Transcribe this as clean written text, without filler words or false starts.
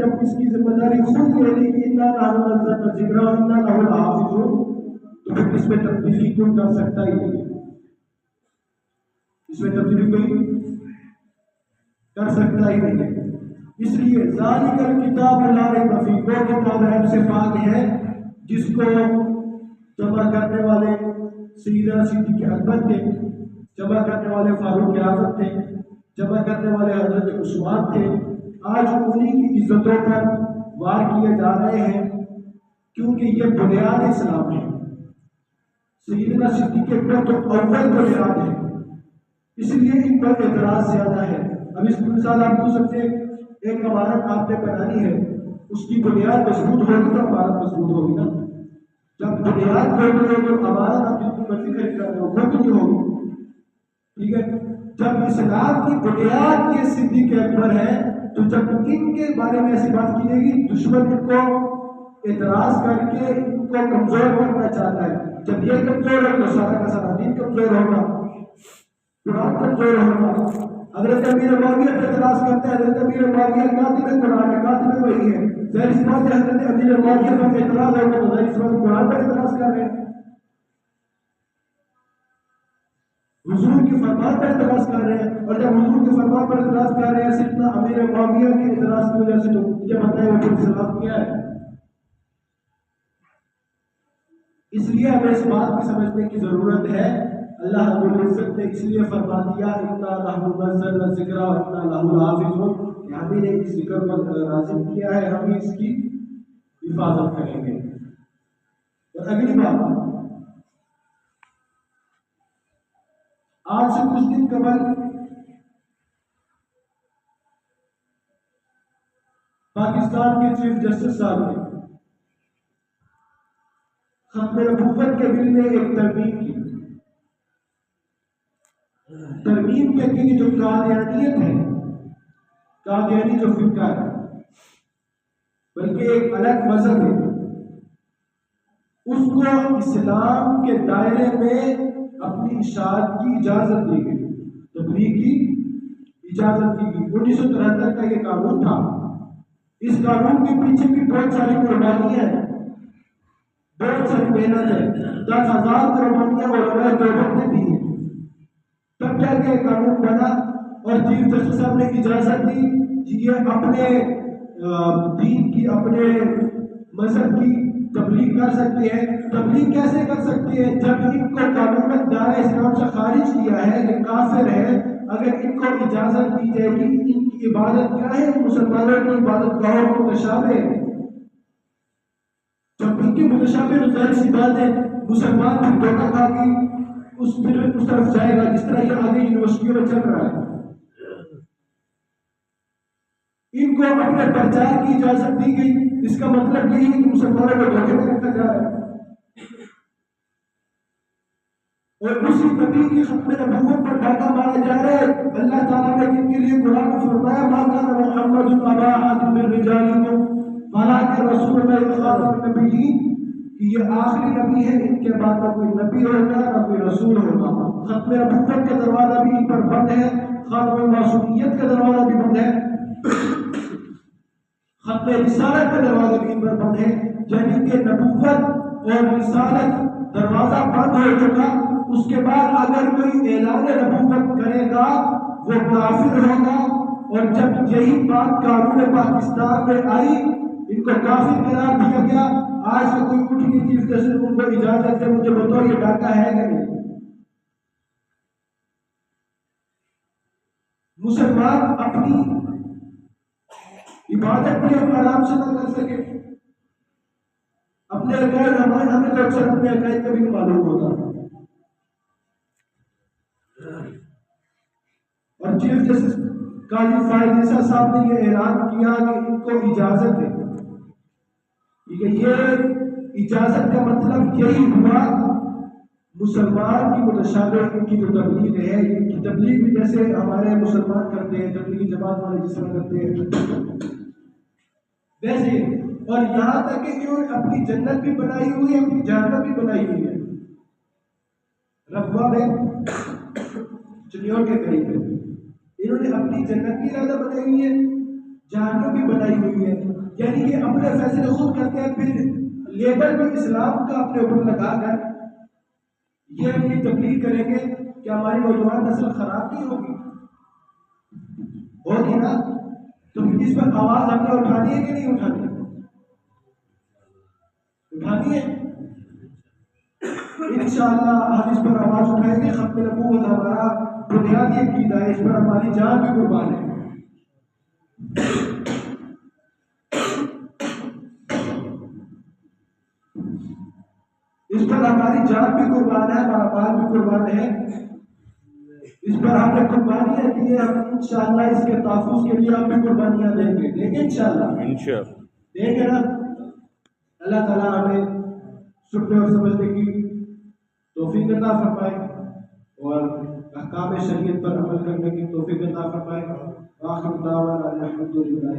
جب اس کی ذمہ داری خود لے لی کہ انا نحن نزلنا الذکر وانا لہ لحافظون، تو پھر اس میں تبدیلی کوئی کر سکتا ہی نہیں، اس میں تبدیلی کوئی کر سکتا ہی نہیں ہے۔ اس لیے ذالک الکتاب لا ریب فیہ، وہ کتاب عیب سے پاک ہے جس کو جمع کرنے والے سیدنا صدیق اکبر تھے، جمع کرنے والے فاروق اعظم تھے، جمع کرنے والے حضرت عثمان تھے۔ آج انہی کی عزتوں پر وار کیے جا رہے ہیں کیونکہ یہ بنیاد اسلام ہے۔ سیدنا صدیق اکبر تو اول بنیاد ہے، اس لیے ان پر اعتراض زیادہ ہے۔ اب اس مثال آپ پوچھ سکتے ہیں ایک عمارت آپ نے بنانی ہے، اس کی بنیاد مضبوط ہوگی تو عمارت مضبوط ہوگی نا۔ جب بنیاد کھوکھلی ہو تو عمارت آپ جتنی مرضی خرید کر رہے ہو کھوکھلی ہوگی، ٹھیک ہے۔ جب اسلام کی بنیاد یہ صدیق اکبر ہے تو جب ان کے بارے میں ایسی بات کی جائے گی، دشمن ان کو اعتراض کر کے ان کو کمزور کرنا چاہتا ہے۔ جب یہ کمزور ہے تو سارا کا سارا دین کمزور ہوگا، قرآن کمزور ہوگا۔ حضرت امیر معاویہ پہ اعتراض کرتے ہیں، حضرت امیر معاویہ کاتب قرآن ہے، کاتب وحی ہے، ظاہر سی بات ہے حضرت امیر معاویہ پر اعتراض ہوگا تو ظاہر سی بات قرآن پر اعتراض کر رہے ہیں، حضور کے فرمان پر اعتراض کر رہے ہیں۔ اور جب حضور کے فرمان پر اعتراض کر رہے ہیں صرف نہ امیر معاویہ کے اعتراض کی وجہ سے، تو مجھے بتائیں وہ خلاف کیا ہے۔ اس لیے ہمیں اس بات کی سمجھنے کی ضرورت ہے، اللہ رب العزت نے اس لیے فرما دیا انا نحن نزلنا الذکر وانا لہ لحافظون، کہ ہم نے اس ذکر کو نازل کیا ہے، ہم اس کی حفاظت کریں گے۔ اور اگلی بات، آج سے کچھ دن قبل پاکستان کے چیف جسٹس صاحب نے ختم نبوت کے بل میں ایک ترمیم کی۔ ترمیم کے کی جو قادیانیت ہے، قادیانی جو فرقہ ہے، بلکہ ایک الگ مذہب ہے، اس کو اسلام کے دائرے میں اپنی اشاعت کی اجازت دی گئی، تبلیغ کی اجازت دی گئی۔ 1973 کا یہ قانون تھا۔ اس قانون کے پیچھے بھی بہت ساری قربانیاں ہیں، بہت ساری محنت ہے، 10,000 قربانیاں علماء دیوبند نے دی ہیں، تب جا کے قانون بنا اور چیف جسٹس صاحب نے اجازت دی یہ اپنے دین کی، اپنے مذہب کی تبلیغ کر سکتے ہیں۔ تبلیغ کیسے کر سکتے ہیں؟ جب ان کو قانون دائرہ اسلام سے خارج کیا ہے، یہ کافر ہے، اگر ان کو اجازت دی جائے گی ان کی عبادت کیا ہے، مسلمانوں کی عبادت گاہوں کو متشابہ ہے، جب ان کی متشابہ ظاہر سی بات ہے مسلمان بھی دھوکہ کھا کے اس طرف جائے گا، جس طرح یہ آگے یونیورسٹیوں میں چل رہا ہے۔ ان کو اپنے پرچار کی اجازت دی گئی، اس کا مطلب یہی ہے کہ مسلمانوں کو دھوکے میں رکھا جا رہا ہے، اور اسی نبی کی ختم نبوت پر ڈاکہ مارا جا رہا ہے۔ اللہ تعالیٰ نے جن کے لیے قرآن میں فرمایا ما کان محمد ابا احد من رجالکم ولکن رسول اللہ خاتم النبیین، کہ یہ آخری نبی ہے، ان کے بعد نہ کوئی نبی ہوگا نہ کوئی رسول ہوگا۔ ختم نبوت کا دروازہ بھی ان پر بند ہے، خاتم معصومیت کا دروازہ بھی بند ہے، ختم رسالت کا دروازہ بھی ان پر بند ہے، یعنی کہ نبوت اور رسالت دروازہ بند ہو چکا۔ اس کے بعد اگر کوئی اعلان نبوت کرے گا وہ کافر ہوگا، اور جب یہی بات قانون پاکستان میں آئی ان کو کافر قرار دیا گیا۔ آج سے کوئی اٹھ کے چیف جسٹس ان کو اجازت دے، مجھے بتاؤ یہ ڈاکہ ہے کہ نہیں؟ مسلمان اپنی عبادت بھی ہم آرام سے نہ کر سکے، اپنے عقائد ہمیں تو اکثر اپنے عقائد کا بھی معلوم ہوتا، اور چیف جسٹس قاضی فائز عیسیٰ صاحب نے یہ اعلان کیا کہ ان کو اجازت ہے، ٹھیک ہے۔ یہ اجازت کا مطلب یہی ہوا مسلمان کی متشابہ ان کی جو تبلیغ ہے، ان کی تبلیغ بھی جیسے ہمارے مسلمان کرتے ہیں، تبلیغی جماعت والے جس طرح کرتے ہیں ویسے، اور یہاں تک کہ انہوں نے اپنی جنت بھی بنائی ہوئی ہے، اپنی جہنم بھی بنائی ہوئی ہے۔ ربوہ میں چنیور کے قریب ہے، انہوں نے اپنی جنت بھی ارادہ بنائی ہوئی ہے، جہنم بھی بنائی ہوئی ہے، یعنی کہ اپنے فیصلے خود کرتے ہیں، پھر لیبل بھی اسلام کا اپنے اوپر لگا کر یہ اپنی تبلیغ کریں گے کہ ہماری نوجوان نسل خراب نہیں ہوگی، ہوگی نا؟ تو اس پر آواز ہم نے اٹھانی ہے کہ نہیں اٹھانی؟ اٹھانی ہے انشاءاللہ ہم اس پر آواز اٹھائیں گے۔ ختم نبوت ہمارا بنیادی عقیدہ ہے، اس پر ہماری جان بھی قربان ہے۔ اس پر ہماری جان بھی قربان ہے، ہمارا مال بھی قربان ہے، اس پر ہم نے قربانیاں دی ہیں، ہم انشاءاللہ اس کے تحفظ کے لیے ہم بھی قربانیاں دیں گے انشاءاللہ دیں گے نا؟ اللہ تعالیٰ ہمیں سننے اور سمجھنے کی توفیق عطا فرمائے اور احکام شریعت پر عمل کرنے کی توفیق عطا فرمائے۔ آخر دعوانا الحمدللہ۔